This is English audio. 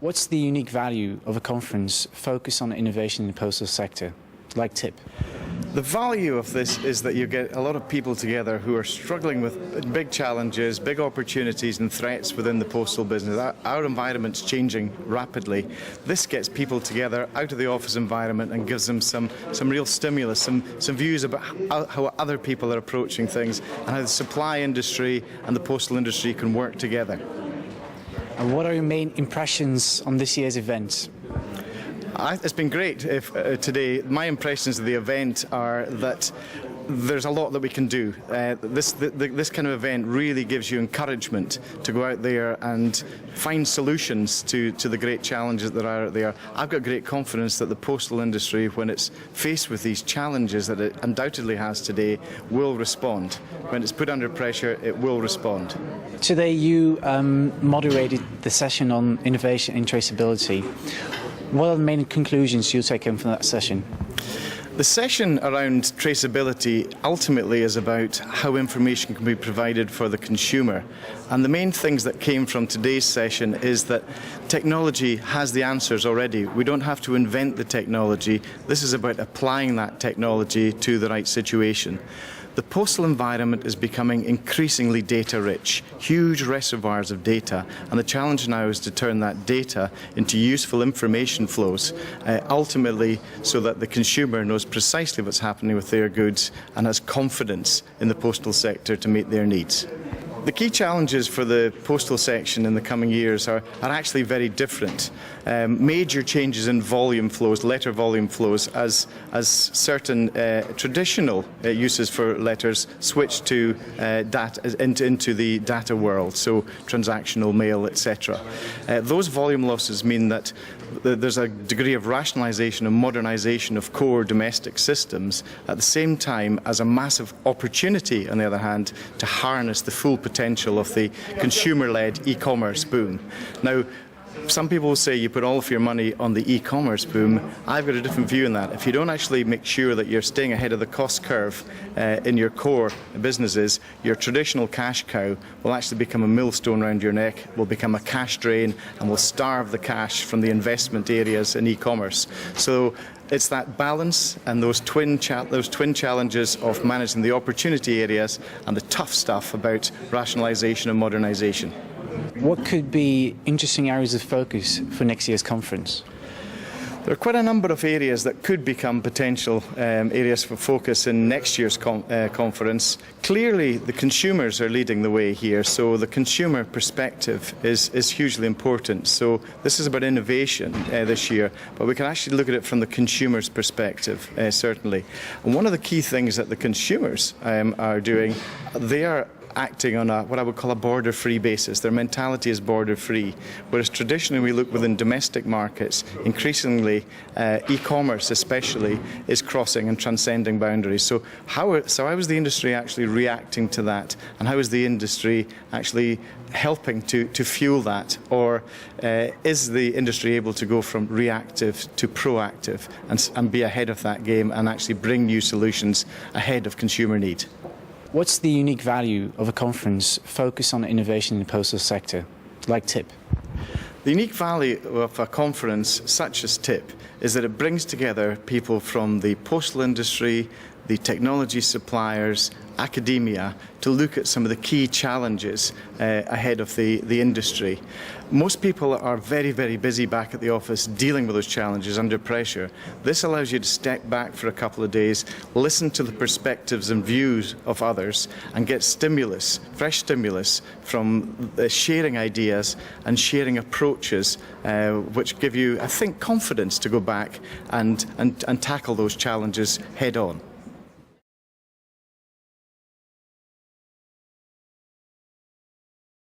What's the unique value of a conference focused on innovation in the postal sector, like TIP? The value of this is that you get a lot of people together who are struggling with big challenges, big opportunities and threats within the postal business. Our environment's changing rapidly. This gets people together out of the office environment and gives them some real stimulus, some views about how other people are approaching things and how the supply industry and the postal industry can work together. And what are your main impressions on this year's event? It's been great today. My impressions of the event are that there's a lot that we can do. This kind of event really gives you encouragement to go out there and find solutions to the great challenges that are out there. I've got great confidence that the postal industry, when it's faced with these challenges that it undoubtedly has today, will respond. When it's put under pressure, it will respond. Today you moderated the session on innovation and traceability. What are the main conclusions you'll take home from that session? The session around traceability ultimately is about how information can be provided for the consumer. And the main things that came from today's session is that technology has the answers already. We don't have to invent the technology. This is about applying that technology to the right situation. The postal environment is becoming increasingly data-rich, huge reservoirs of data, and the challenge now is to turn that data into useful information flows, ultimately so that the consumer knows precisely what's happening with their goods and has confidence in the postal sector to meet their needs. The key challenges for the postal section in the coming years are actually very different. Major changes in volume flows, letter volume flows, as certain traditional uses for letters switch to into the data world, so transactional mail, etc. Those volume losses mean that there's a degree of rationalisation and modernisation of core domestic systems at the same time as a massive opportunity, on the other hand, to harness the full potential of the consumer-led e-commerce boom. Now, some people will say you put all of your money on the e-commerce boom. I've got a different view on that. If you don't actually make sure that you're staying ahead of the cost curve in your core businesses, your traditional cash cow will actually become a millstone around your neck, will become a cash drain, and will starve the cash from the investment areas in e-commerce. So it's that balance and those twin challenges of managing the opportunity areas and the tough stuff about rationalisation and modernisation. What could be interesting areas of focus for next year's conference? There are quite a number of areas that could become potential areas for focus in next year's conference. Clearly, the consumers are leading the way here, so the consumer perspective is hugely important. So this is about innovation this year, but we can actually look at it from the consumer's perspective, certainly. And one of the key things that the consumers are doing, they are acting on what I would call a border-free basis. Their mentality is border-free, whereas traditionally we look within domestic markets, increasingly e-commerce especially is crossing and transcending boundaries. So how is the industry actually reacting to that, and how is the industry actually helping to fuel that, or is the industry able to go from reactive to proactive and be ahead of that game and actually bring new solutions ahead of consumer need? What's the unique value of a conference focused on innovation in the postal sector, like TIP? The unique value of a conference such as TIP is that it brings together people from the postal industry, the technology suppliers, academia, to look at some of the key challenges ahead of the industry. Most people are very, very busy back at the office dealing with those challenges under pressure. This allows you to step back for a couple of days, listen to the perspectives and views of others, and get stimulus, fresh stimulus from sharing ideas and sharing approaches which give you, I think, confidence to go back and tackle those challenges head on.